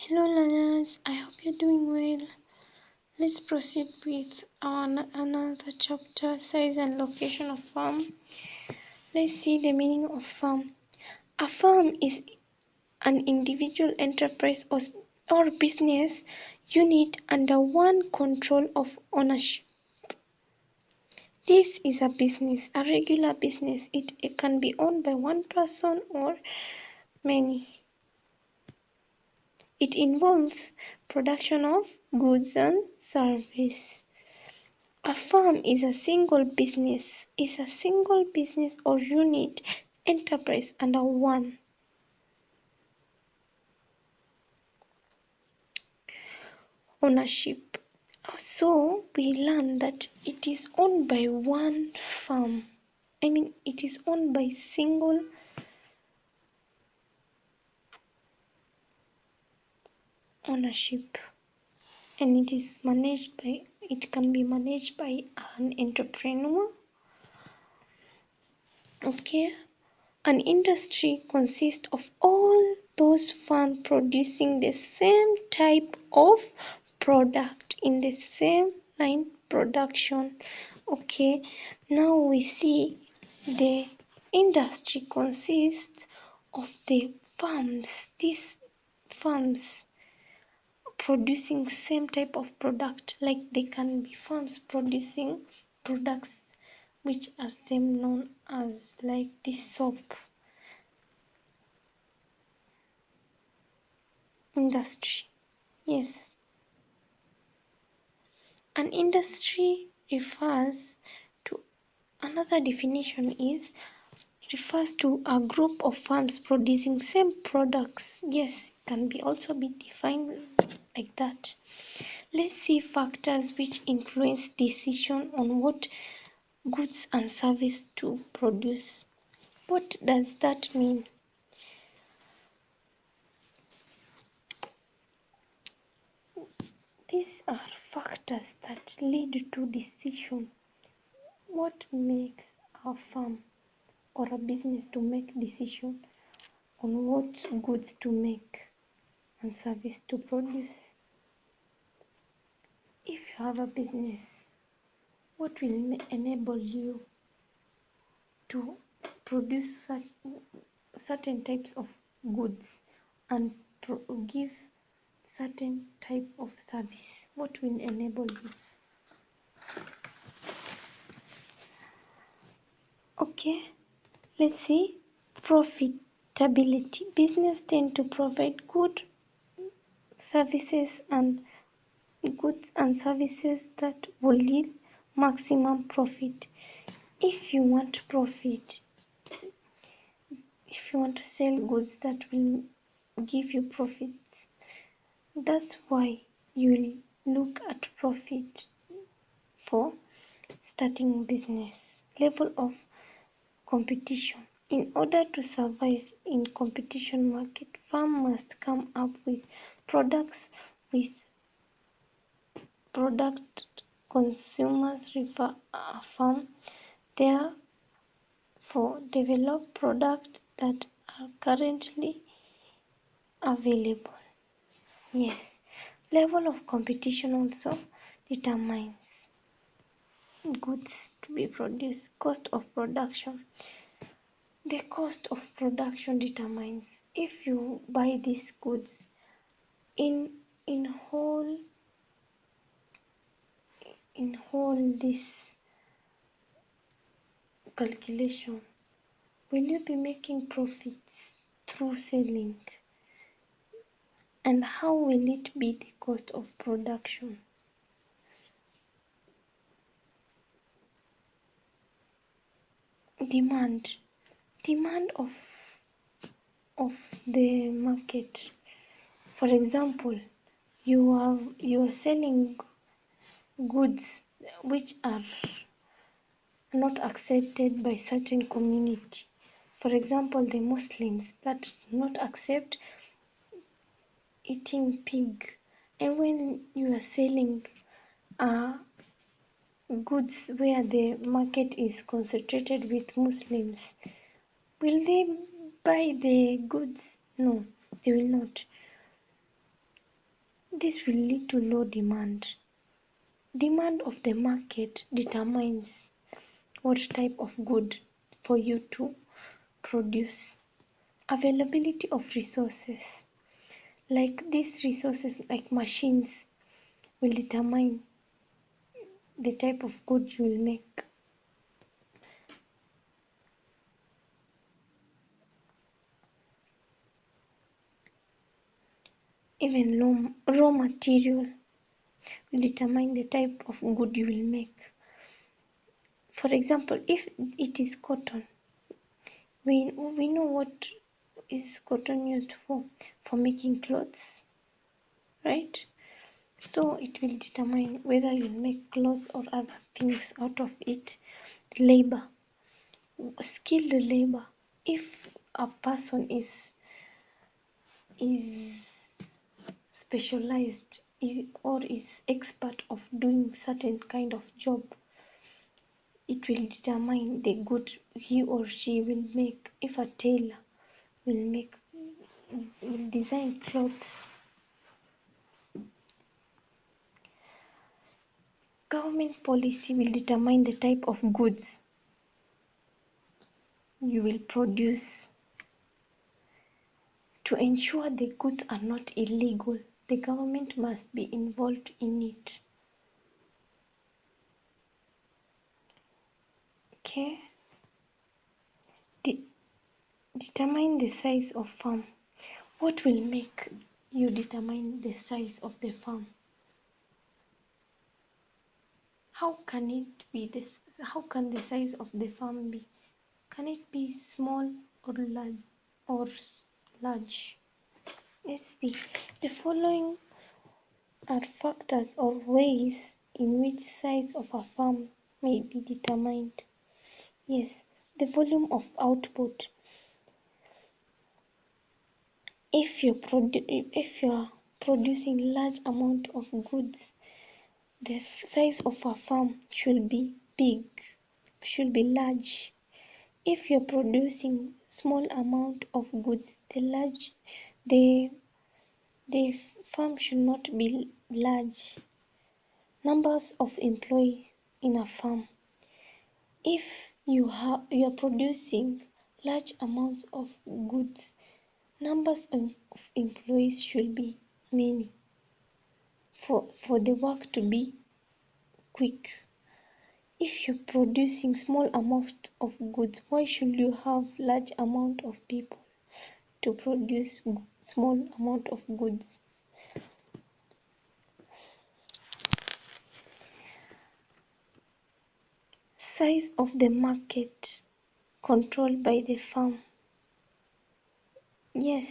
Hello learners, I hope you're doing well. Let's proceed with another chapter, size and location of farm. Let's see the meaning of farm. A farm is an individual enterprise or business unit under one control of ownership. This is a business, a regular business. It can be owned by one person or many. It involves production of goods and service. A firm is a single business or unit enterprise under one ownership. So we learn that it is owned by one firm. It is owned by single ownership, and it can be managed by an entrepreneur. Okay. An industry consists of all those firms producing the same type of product in the same line production. Okay, now we see the industry consists of the firms. These firms producing same type of product, like they can be firms producing products which are same, known as like this soap industry. Yes, an industry refers to another definition is refers to a group of firms producing same products. Yes, can be also be defined like that. Let's see factors which influence decision on what goods and service to produce. What does that mean? These are factors that lead to decision. What makes a firm or a business to make decision on what goods to make and service to produce? If you have a business, what will enable you to produce certain types of goods and give certain type of service? What will enable you? Okay, let's see. Profitability. Business tend to provide services and goods and services that will yield maximum profit. If you want profit, if you want to sell goods that will give you profits, that's why you will look at profit for starting business. Level of competition. In order to survive in competition market, firm must come up with products with product consumers refer firm therefore develop products that are currently available. Yes, level of competition also determines goods to be produced. Cost of production. The cost of production determines if you buy these goods in whole this calculation, will you be making profits through selling, and how will it be the cost of production? Demand of the market. For example, you are selling goods which are not accepted by certain community. For example, the Muslims that do not accept eating pig, and when you are selling goods where the market is concentrated with Muslims, will they buy the goods? No, they will not. This will lead to low demand. Demand of the market determines what type of good for you to produce. Availability of resources, like these resources like machines, will determine the type of good you will make. Even raw material will determine the type of good you will make. For example, if it is cotton, we know what is cotton used for making clothes, right? So it will determine whether you make clothes or other things out of it. Labor, skilled labor. If a person is specialized or is expert of doing certain kind of job, it will determine the good he or she will make. If a tailor will design clothes, government policy will determine the type of goods you will produce. To ensure the goods are not illegal, the government must be involved in it. Okay? Determine the size of farm. What will make you determine the size of the farm? How can it be this? How can the size of the farm be? Can it be small or large? Or large? Let's see. The following are factors or ways in which size of a farm may be determined. Yes, the volume of output. If you're producing large amount of goods, the size of a farm should be big, should be large. If you're producing small amount of goods, the farm should not be large. Numbers of employees in a farm. If you are producing large amounts of goods, numbers of employees should be many for the work to be quick. If you're producing small amount of goods, why should you have large amount of people to produce small amount of goods? Size of the market controlled by the farm. Yes,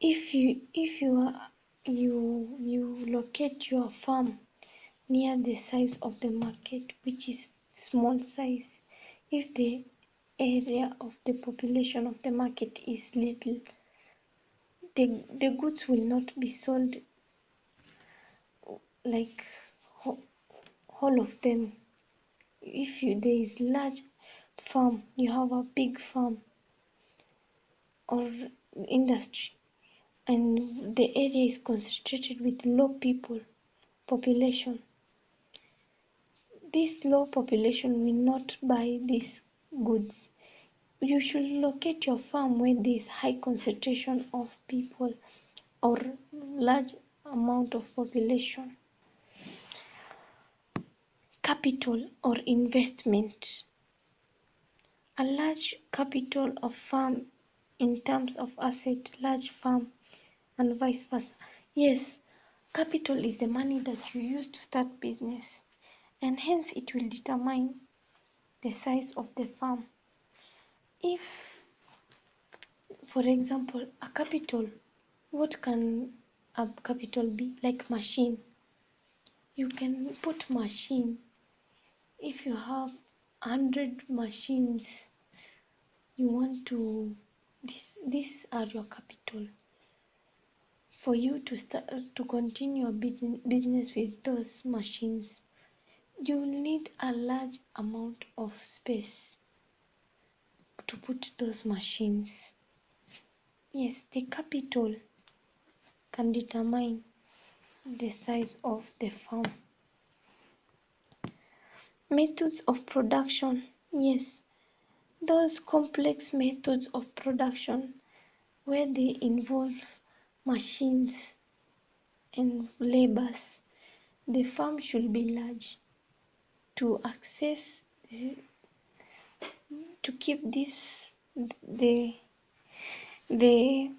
if you locate your farm near the size of the market, which is small size, if the area of the population of the market is little, the goods will not be sold like all of them. If there is large farm, you have a big farm or industry, and the area is concentrated with low population, this low population will not buy these goods. You should locate your farm where there is high concentration of people or large amount of population. Capital or investment. A large capital of farm in terms of asset, large farm and vice versa. Yes, capital is the money that you use to start business, and hence it will determine the size of the farm. If, for example, a capital, what can a capital be? Like machine. You can put machine. If you have 100 machines, you want to, these are your capital. For you to start to continue a business with those machines, you will need a large amount of space to put those machines. Yes, the capital can determine the size of the farm. Methods of production. Yes, those complex methods of production where they involve machines and labors. The farm should be large to access to keep the the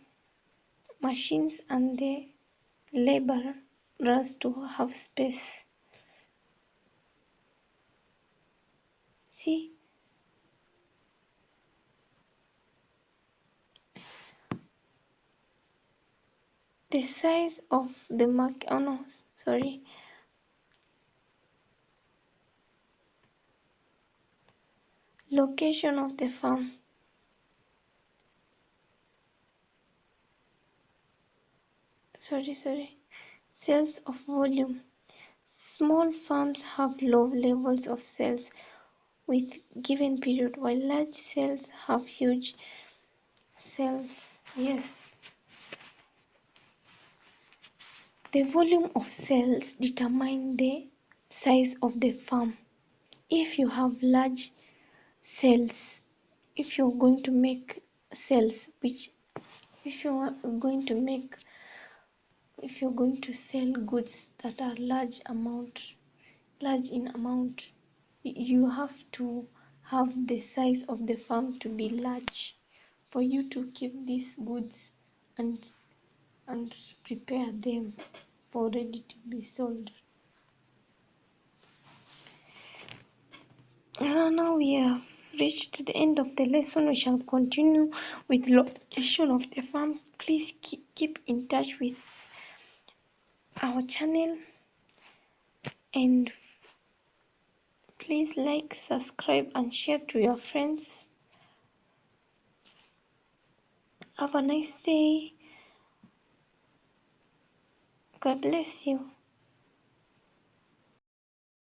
machines and the laborers to have space. See, the size of the market. Oh no, sorry. Location of the farm. Sorry. Sales of volume. Small farms have low levels of sales with given period, while large sales have huge sales. Yes. The volume of sales determine the size of the farm. If you have large sales, if you're going to make sales, which if you are going to make if you're going to sell goods that are large in amount, you have to have the size of the farm to be large for you to keep these goods and prepare them for ready to be sold. Now we have reached the end of the lesson. We shall continue with location of the farm. Please keep in touch with our channel and please like, subscribe and share to your friends. Have a nice day. God bless you.